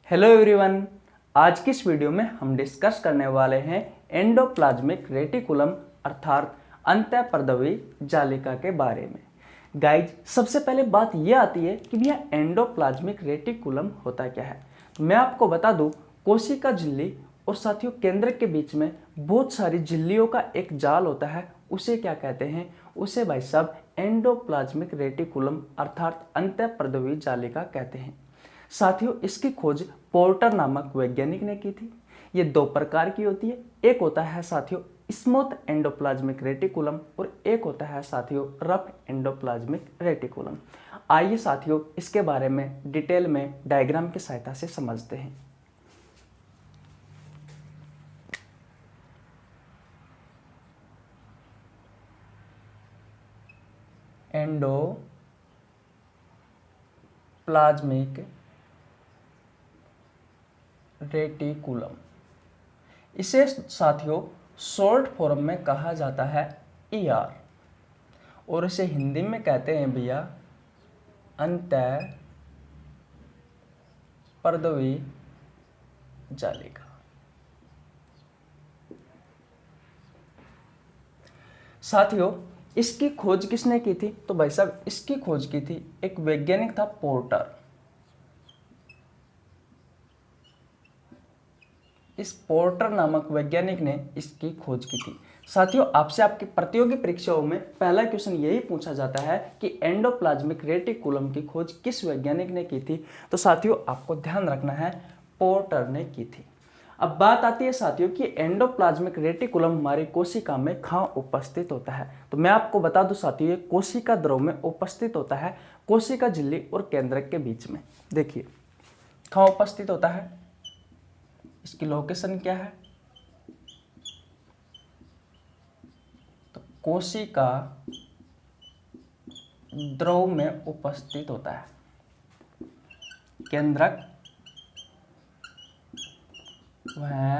Hello everyone, आज की इस वीडियो में हम डिस्कस करने वाले हैं एंडोप्लाज्मिक रेटिकुलम अर्थात अंतःपर्दवी जालिका के बारे में। गाइज, सबसे पहले बात यह आती है कि भैया एंडोप्लाज्मिक रेटिकुलम होता क्या है। तो मैं आपको बता दूं, कोशिका झिल्ली और साथियों केंद्र के बीच में बहुत सारी झिल्लियों का एक जाल होता है। उसे क्या कहते हैं? उसे भाई साहब एंडोप्लाज्मिक रेटिकुलम अर्थात अंतःपर्दवी जालिका कहते हैं। साथियों, इसकी खोज पोर्टर नामक वैज्ञानिक ने की थी। ये दो प्रकार की होती है, एक होता है साथियों स्मूथ एंडोप्लाज्मिक रेटिकुलम और एक होता है साथियों रफ एंडोप्लाज्मिक रेटिकुलम। आइए साथियों इसके बारे में डिटेल में डायग्राम की सहायता से समझते हैं। एंडोप्लाज्मिक रेटिकुलम, इसे साथियों शॉर्ट फॉर्म में कहा जाता है ER और इसे हिंदी में कहते हैं भैया अंतःपर्दवी जालिका। साथियों, इसकी खोज किसने की थी? तो भाई साहब इसकी खोज की थी एक वैज्ञानिक था पोर्टर। इस पोर्टर नामक वैज्ञानिक ने इसकी खोज की थी। साथियों, आपसे आपकी प्रतियोगी परीक्षाओं में पहला क्वेश्चन यही पूछा जाता है कि एंडोप्लाज्मिक रेटिकुलम की खोज किस वैज्ञानिक ने की थी। तो साथियों आपको ध्यान रखना है, पोर्टर ने की थी। अब बात आती है साथियों कि एंडोप्लाज्मिक रेटिकुलम हमारी कोशिका में कहाँ उपस्थित होता है। तो मैं आपको बता दूं साथियों, ये कोशिका द्रव में उपस्थित होता है, कोशिका झिल्ली और केंद्रक के बीच में। देखिए कहाँ उपस्थित होता है, इसकी लोकेशन क्या है? तो कोशिका द्रव में उपस्थित होता है, केंद्रक वह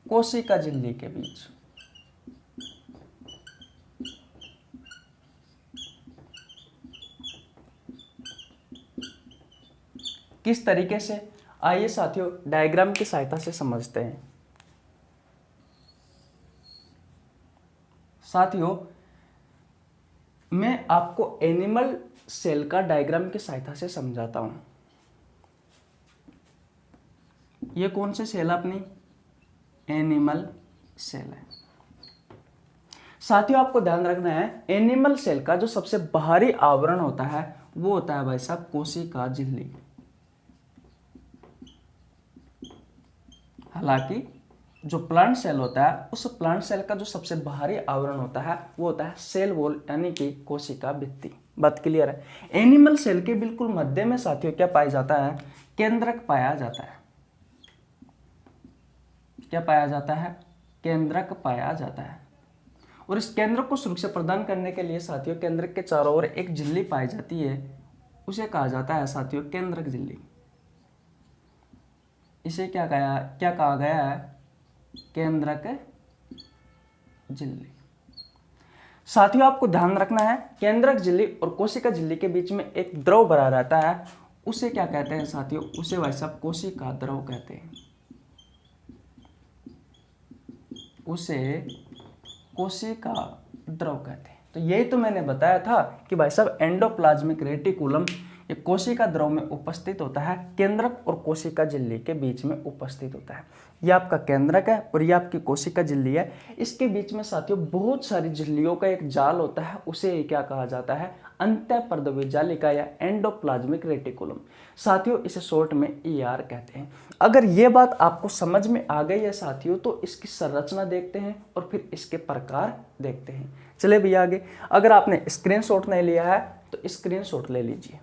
कोशिका झिल्ली के बीच। किस तरीके से? आइए साथियों डायग्राम की सहायता से समझते हैं। साथियों, मैं आपको एनिमल सेल का डायग्राम की सहायता से समझाता हूं। ये कौन से सेल अपनी? एनिमल सेल है। साथियों आपको ध्यान रखना है, एनिमल सेल का जो सबसे बाहरी आवरण होता है वो होता है भाई साहब कोशिका झिल्ली। हालांकि जो प्लांट सेल होता है उस प्लांट सेल का जो सबसे बाहरी आवरण होता है वो होता है सेल वॉल यानी कि कोशिका भित्ति। बात क्लियर है? एनिमल सेल के बिल्कुल मध्य में साथियों क्या पाया जाता है? केंद्रक पाया जाता है। क्या पाया जाता है? केंद्रक पाया जाता है। और इस केंद्रक को सुरक्षा प्रदान करने के लिए साथियों केंद्रक के चारों ओर एक झिल्ली पाई जाती है, उसे कहा जाता है साथियों केंद्रक झिल्ली। इसे क्या कहा गया है? केंद्रक झिल्ली। साथियों आपको ध्यान रखना है, केंद्रक झिल्ली और कोशिका झिल्ली के बीच में एक द्रव भरा रहता है, उसे क्या कहते हैं साथियों? उसे भाई साहब कोशिका द्रव कहते हैं। उसे कोशिका द्रव कहते हैं। तो यही तो मैंने बताया था कि भाई साहब एंडोप्लाज्मिक रेटिकुलम ये कोशिका द्रव में उपस्थित होता है, केंद्रक और कोशिका झिल्ली के बीच में उपस्थित होता है। ये आपका केंद्रक है और ये आपकी कोशिका झिल्ली है। इसके बीच में साथियों बहुत सारी झिल्लियों का एक जाल होता है, उसे क्या कहा जाता है? अंतःपर्दवी जालिका या एंडोप्लाज्मिक रेटिकुलम। साथियों इसे शॉर्ट में ER कहते हैं। अगर ये बात आपको समझ में आ गई है साथियों, तो इसकी संरचना देखते हैं और फिर इसके प्रकार देखते हैं। चले भैया आगे। अगर आपने स्क्रीनशॉट नहीं लिया है तो स्क्रीनशॉट ले लीजिए।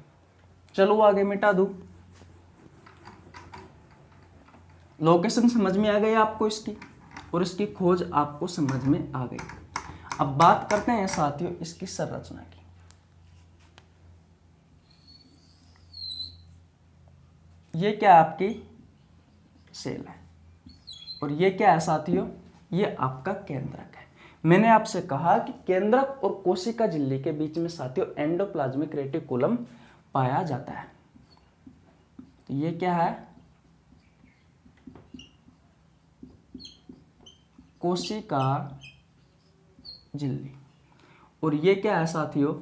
चलो आगे मिटा दूं। लोकेशन समझ में आ गई आपको इसकी, और इसकी खोज आपको समझ में आ गई। अब बात करते हैं साथियों इसकी संरचना की। ये क्या आपकी सेल है और ये क्या है साथियों? ये आपका केंद्रक है। मैंने आपसे कहा कि केंद्रक और कोशिका झिल्ली के बीच में साथियों एंडोप्लाज्मिक रेटिकुलम पाया जाता है। तो ये क्या है? कोशिका झिल्ली। और ये क्या है साथियों,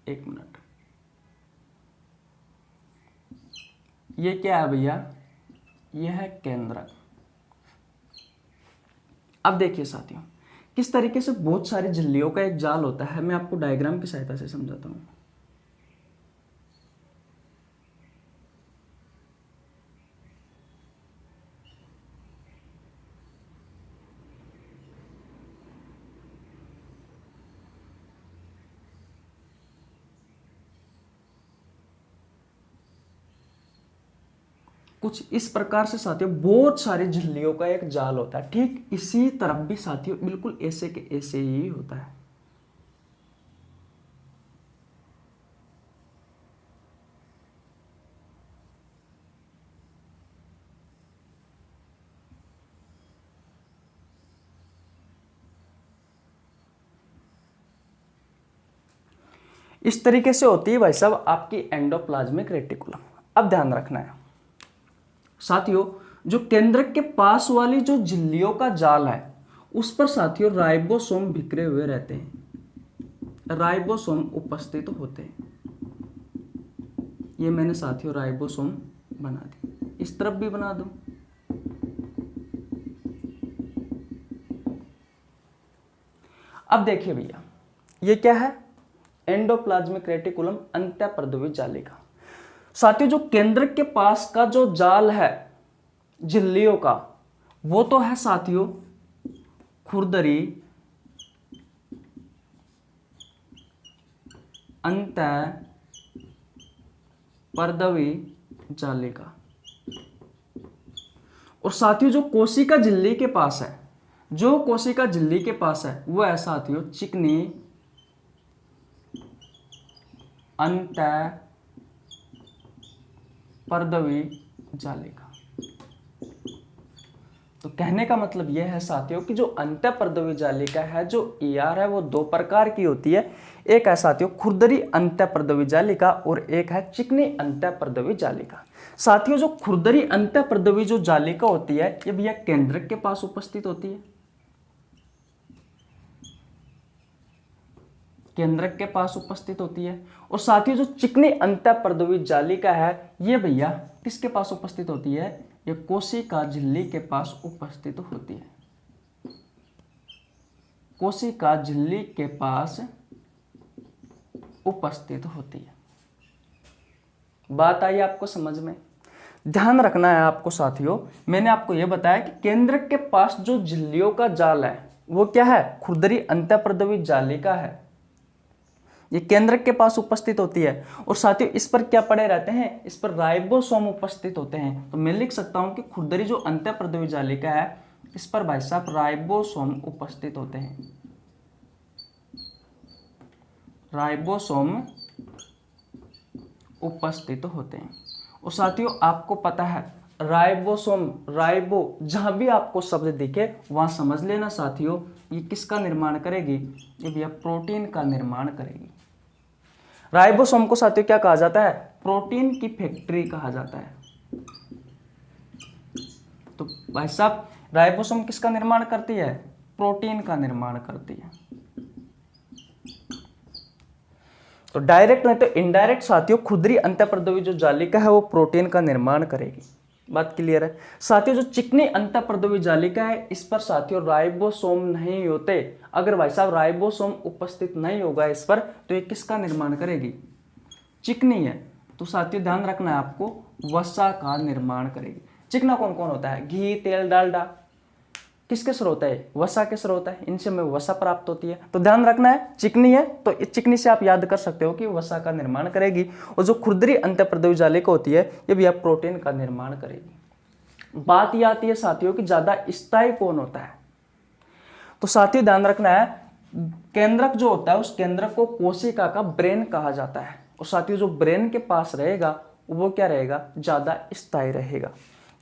एक मिनट, ये क्या है भैया, ये है केंद्रक। अब देखिए साथियों, किस तरीके से बहुत सारी झिल्लियों का एक जाल होता है, मैं आपको डायग्राम की सहायता से समझाता हूं। कुछ इस प्रकार से साथियों बहुत सारी झिल्लियों का एक जाल होता है। ठीक इसी तरफ भी साथियों बिल्कुल ऐसे के ऐसे ही होता है। इस तरीके से होती है भाई साहब आपकी एंडोप्लाज्मिक रेटिकुलम। अब ध्यान रखना है साथियों, जो केंद्रक के पास वाली जो झिल्लियों का जाल है उस पर साथियों राइबोसोम बिखरे हुए रहते हैं, राइबोसोम उपस्थित होते हैं। ये मैंने साथियों राइबोसोम बना दी, इस तरफ भी बना दूं। अब देखिए भैया, ये क्या है, एंडोप्लाज्मिक रेटिकुलम अंत्यपर्दवी जालिका। साथियों जो केंद्रक के पास का जो जाल है झिल्लियों का, वो तो है साथियों खुरदरी अंत्यपर्दवी जालिका। और साथियों जो कोशिका झिल्ली के पास है, जो कोशिका झिल्ली के पास है वो है साथियों चिकनी अंत्यपर्दवी जालिका। तो कहने का मतलब यह है साथियों कि जो अंत्यपर्दवी जालिका है, जो ईआर है, वो दो प्रकार की होती है। एक है साथियों खुरदरी अंत्यपर्दवी जालिका और एक है चिकनी अंत्यपर्दवी जालिका। साथियों जो खुरदरी अंत्यपर्दवी जो जालिका होती है ये भैया केंद्रक के पास उपस्थित होती है, केंद्रक के पास उपस्थित होती है। और साथियों जो चिकनी अंत्यपर्दवी जालिका है ये भैया किसके पास उपस्थित होती है, ये कोशिका झिल्ली के पास उपस्थित होती है, कोशिका झिल्ली के पास उपस्थित होती है। बात आई आपको समझ में? ध्यान रखना है आपको साथियों, मैंने आपको यह बताया कि केंद्रक के पास जो झिल्लियों का जाल है वो क्या है, खुरदरी अंत्यपर्दवी जालिका है, ये केंद्रक के पास उपस्थित होती है। और साथियों इस पर क्या पड़े रहते हैं, इस पर राइबोसोम उपस्थित होते हैं। तो मैं लिख सकता हूं कि खुरदरी जो अंत्यपर्दवी जालिका है इस पर भाई साहब राइबोसोम उपस्थित होते हैं, राइबोसोम उपस्थित होते हैं। और साथियों आपको पता है राइबोसोम, राइबो जहां भी आपको शब्द दिखे वहां समझ लेना साथियों ये किसका निर्माण करेगी, ये भैया प्रोटीन का निर्माण करेगी। राइबोसोम को साथियों क्या कहा जाता है, प्रोटीन की फैक्ट्री कहा जाता है। तो भाई साहब राइबोसोम किसका निर्माण करती है, प्रोटीन का निर्माण करती है। तो डायरेक्ट नहीं तो इनडायरेक्ट साथियों खुरदरी अंत्यपर्दवी जो जालिका है वो प्रोटीन का निर्माण करेगी। बात क्लियर है साथियों? जो चिकनी अंत्यपर्दवी जालिका है इस पर साथियों राइबोसोम नहीं होते। अगर भाई साहब राइबोसोम उपस्थित नहीं होगा इस पर तो ये किसका निर्माण करेगी, चिकनी है। तो साथियों ध्यान रखना है आपको, वसा का निर्माण करेगी। चिकना कौन कौन होता है, घी, तेल, डालडा, किसके स्रोत है, वसा के स्रोत है, इनसे हमें वसा प्राप्त होती है। तो ध्यान रखना है चिकनी है तो इस चिकनी से आप याद कर सकते हो कि वसा का निर्माण करेगी। और जो खुरदरी अंत्यपर्दवी जालिका होती है ये भी आप प्रोटीन का निर्माण करेगी। बात ये आती है साथियों कि ज्यादा स्थायी कौन होता है। तो साथियों ध्यान रखना है केंद्रक जो होता है उस केंद्रक को कोशिका का ब्रेन कहा जाता है। और साथियों जो ब्रेन के पास रहेगा वो क्या रहेगा, ज्यादा स्थायी रहेगा।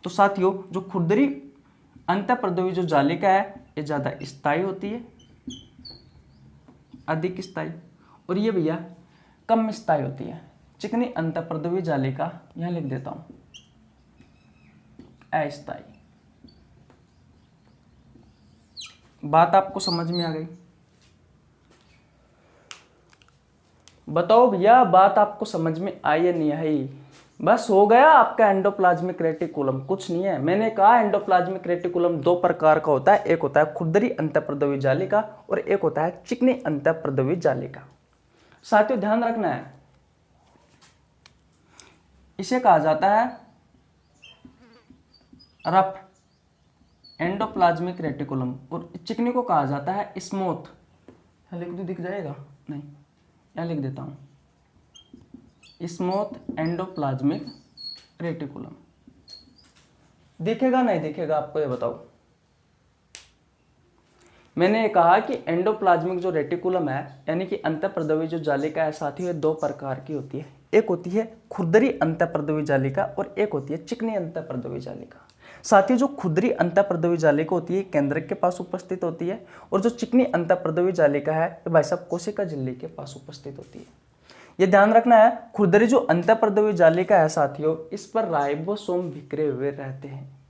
तो साथियों जो खुरदरी अंत्यपर्दवी जो जालिका है ये ज्यादा स्थायी होती है, अधिक स्थायी। और ये भैया कम स्थायी होती है। चिकनी अंत्यपर्दवी जालिका यहां लिख देता हूं अस्थायी। बात आपको समझ में आ गई? बताओ भैया, बात आपको समझ में आई या नहीं आई? बस हो गया आपका एंडोप्लाज्मिक रेटिकुलम, कुछ नहीं है। मैंने कहा एंडोप्लाज्मिक रेटिकुलम दो प्रकार का होता है, एक होता है खुरदरी अंतःप्रद्रवी जालिका और एक होता है चिकनी अंतःप्रद्रवी जालिका। साथियों ध्यान रखना है, इसे कहा जाता है रफ एंडोप्लाज्मिक रेटिकुलम और चिकनी को कहा जाता है स्मूथ। लिख दो, दिख जाएगा? नहीं, या लिख देता हूं, स्मूथ एंडोप्लाज्मिक रेटिकुलम। दिखेगा नहीं दिखेगा आपको, ये बताओ? मैंने ये कहा कि एंडोप्लाज्मिक जो रेटिकुलम है यानी कि अंतःप्रद्रवी जो जालिका है साथियों, ये दो प्रकार की होती है। एक होती है खुरदरी अंतःप्रद्रवी जालिका और एक होती है चिकनी अंतःप्रद्रवी जालिका। साथियों जो खुरदरी अंतःप्रद्रवी जालिका होती है केंद्रक के पास उपस्थित होती है और जो चिकनी अंतःप्रद्रवी जालिका है ये भाई साहब कोशिका झिल्ली के पास उपस्थित होती है। ये ध्यान रखना है, खुरदरी जो अंतःप्रद्रवी जालिका है साथियों, इस पर राइबोसोम बिखरे हुए रहते हैं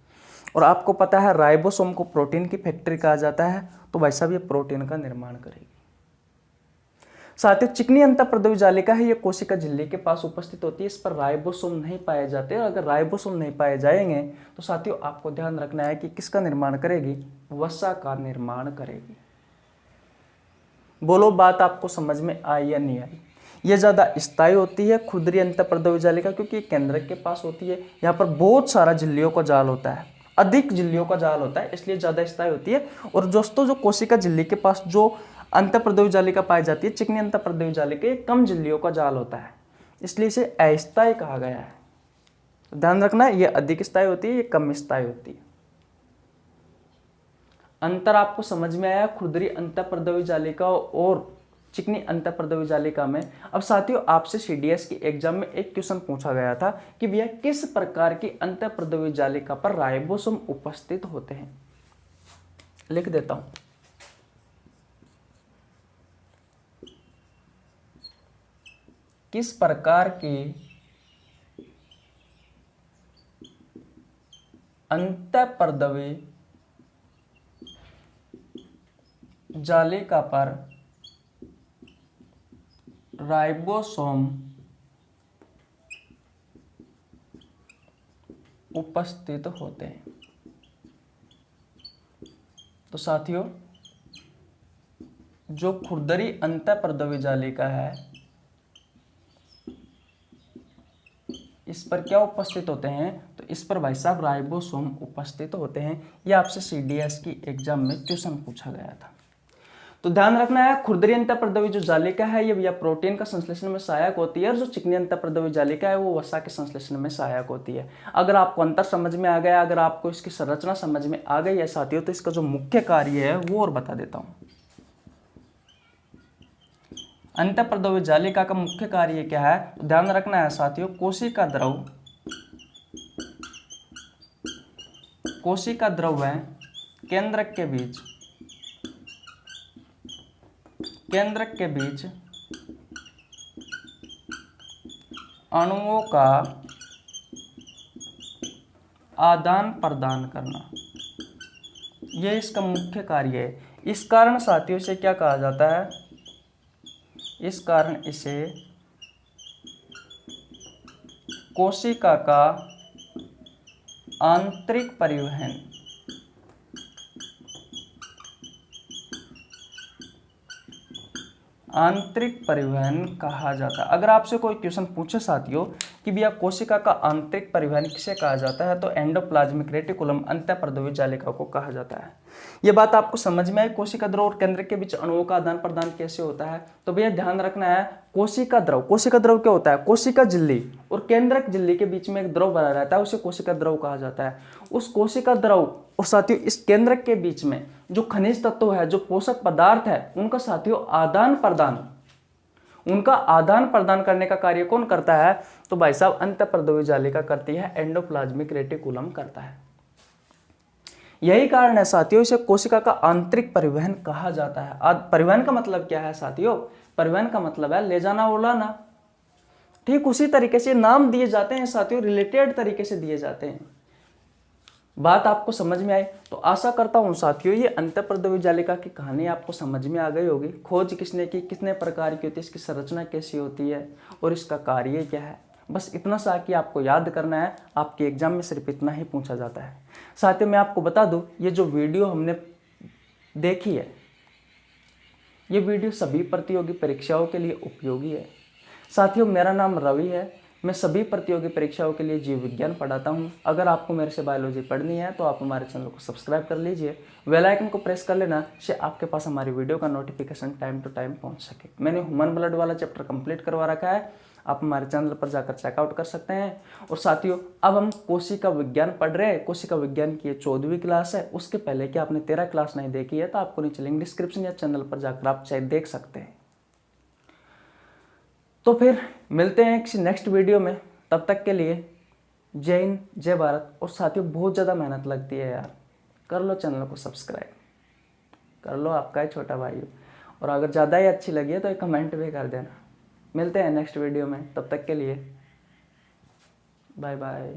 और आपको पता है राइबोसोम को प्रोटीन की फैक्ट्री कहा जाता है, तो भाई साहब ये प्रोटीन का निर्माण करेगी। साथियों चिकनी अंतःप्रद्रवी जालिका है, ये कोशिका झिल्ली के पास उपस्थित होती है, इस पर राइबोसोम नहीं पाए जाते और अगर राइबोसोम नहीं पाए जाएंगे तो साथियों आपको ध्यान रखना है कि किसका निर्माण करेगी? वसा का निर्माण करेगी। बोलो बात आपको समझ में आई या नहीं आई? ये ज़्यादा स्थायी होती है खुरदरी अंतःप्रद्रवी जालिका क्योंकि केंद्रक के पास होती है, यहाँ पर बहुत सारा झिल्लियों का जाल होता है, अधिक झिल्लियों का जाल होता है, इसलिए ज़्यादा स्थायी होती है। और दोस्तों जो कोशिका झिल्ली के पास जो अंतःप्रद्रवी जालिका पाई जाती है, चिकनी अंतःप्रद्रवी जालिका, ये कम झिल्लियों का जाल होता है, इसलिए इसे अस्थायी कहा गया है। तो ध्यान रखना है, ये अधिक स्थायी होती है, ये कम स्थायी होती है। अंतर आपको समझ में आया खुरदरी अंतःप्रद्रवी जालिका और चिकनी अंतःप्रद्रवी जालिका में? अब साथियों आपसे सीडीएस की एग्जाम में एक क्वेश्चन पूछा गया था कि भैया किस प्रकार की अंतःप्रद्रवी जालिका पर राइबोसोम उपस्थित होते हैं? लिख देता हूं, किस प्रकार की अंतःप्रद्रवी जालिका पर राइबोसोम उपस्थित होते हैं? तो साथियों जो खुरदरी अंतःप्रद्रवी जालिका है इस पर क्या उपस्थित होते हैं? तो इस पर भाई साहब राइबोसोम उपस्थित होते हैं। यह आपसे सीडीएस की एग्जाम में क्वेश्चन पूछा गया था। तो ध्यान रखना है खुरदरी अंतःप्रद्रवी जो जालिका है ये भैया प्रोटीन का संश्लेषण में सहायक होती है और जो चिकनी अंतःप्रद्रवी जालिका है वो वसा के संश्लेषण में सहायक होती है। अगर आपको अंतर समझ में आ गया, अगर आपको इसकी संरचना समझ में आ गई है साथियों, तो इसका जो मुख्य कार्य है वो और बता देता हूं। अंतःप्रद्रवी जालिका का मुख्य कार्य क्या है? तो ध्यान रखना है साथियों, कोशिका द्रव है केंद्रक के बीच अणुओं का आदान प्रदान करना, यह इसका मुख्य कार्य है। इस कारण साथियों से क्या कहा जाता है? इस कारण इसे कोशिका का आंतरिक परिवहन कहा जाता है। अगर आपसे कोई क्वेश्चन पूछे साथियों कि भैया कोशिका का आंतरिक परिवहन किसे कहा जाता है, तो एंडोप्लाज्मिक रेटिकुलम अंतःप्रद्रवी जालिका को कहा जाता है। यह बात आपको समझ में आई? कोशिका द्रव और केंद्रक के बीच अणुओं का आदान प्रदान कैसे होता है? तो भैया ध्यान रखना है, कोशिका द्रव क्या होता है? कोशिका झिल्ली और केंद्रक झिल्ली के बीच में एक द्रव बना रहता है, उसे कोशिका द्रव कहा जाता है। उस कोशिका द्रव और साथियों इस केंद्रक के बीच में जो खनिज तत्व है, जो पोषक पदार्थ है, उनका साथियों आदान प्रदान करने का कार्य कौन करता है? तो भाई साहब अंतःप्रद्रवी जालिका करती है, एंडोप्लाज्मिक रेटिकुलम करता है। यही कारण है साथियों इसे कोशिका का आंतरिक परिवहन कहा जाता है। परिवहन का मतलब क्या है साथियों? परिवहन का मतलब है ले जाना और लाना। ठीक उसी तरीके से नाम दिए जाते हैं साथियों, रिलेटेड तरीके से दिए जाते हैं। बात आपको समझ में आई तो आशा करता हूँ साथियों ये अंतःपरद्रव्य जालिका की कहानी आपको समझ में आ गई होगी। खोज किसने की, कितने प्रकार की होती है, इसकी संरचना कैसी होती है और इसका कार्य क्या है, बस इतना सा कि आपको याद करना है। आपके एग्जाम में सिर्फ इतना ही पूछा जाता है। साथियों मैं आपको बता दूं, ये जो वीडियो हमने देखी है, ये वीडियो सभी प्रतियोगी परीक्षाओं के लिए उपयोगी है। साथियों मेरा नाम रवि है, मैं सभी प्रतियोगी परीक्षाओं के लिए जीव विज्ञान पढ़ाता हूं। अगर आपको मेरे से बायोलॉजी पढ़नी है तो आप हमारे चैनल को सब्सक्राइब कर लीजिए, बेल आइकन को प्रेस कर लेना जिससे आपके पास हमारी वीडियो का नोटिफिकेशन टाइम टू टाइम पहुंच सके। मैंने ह्यूमन ब्लड वाला चैप्टर कंप्लीट करवा रखा है, आप हमारे चैनल पर जाकर चेकआउट कर सकते हैं। और साथियों अब हम कोशिका विज्ञान पढ़ रहे हैं। कोशिका विज्ञान की 14वीं क्लास है। उसके पहले कि आपने 13 क्लास नहीं देखी है तो आपको नीचे लिंक डिस्क्रिप्शन या चैनल पर जाकर आप चाहे देख सकते हैं। तो फिर मिलते हैं किसी नेक्स्ट वीडियो में, तब तक के लिए जय हिंद जय भारत। और साथियों बहुत ज़्यादा मेहनत लगती है यार, कर लो चैनल को सब्सक्राइब कर लो, आपका ही छोटा भाई हो। और अगर ज़्यादा ही अच्छी लगी है तो एक कमेंट भी कर देना। मिलते हैं नेक्स्ट वीडियो में, तब तक के लिए बाय बाय।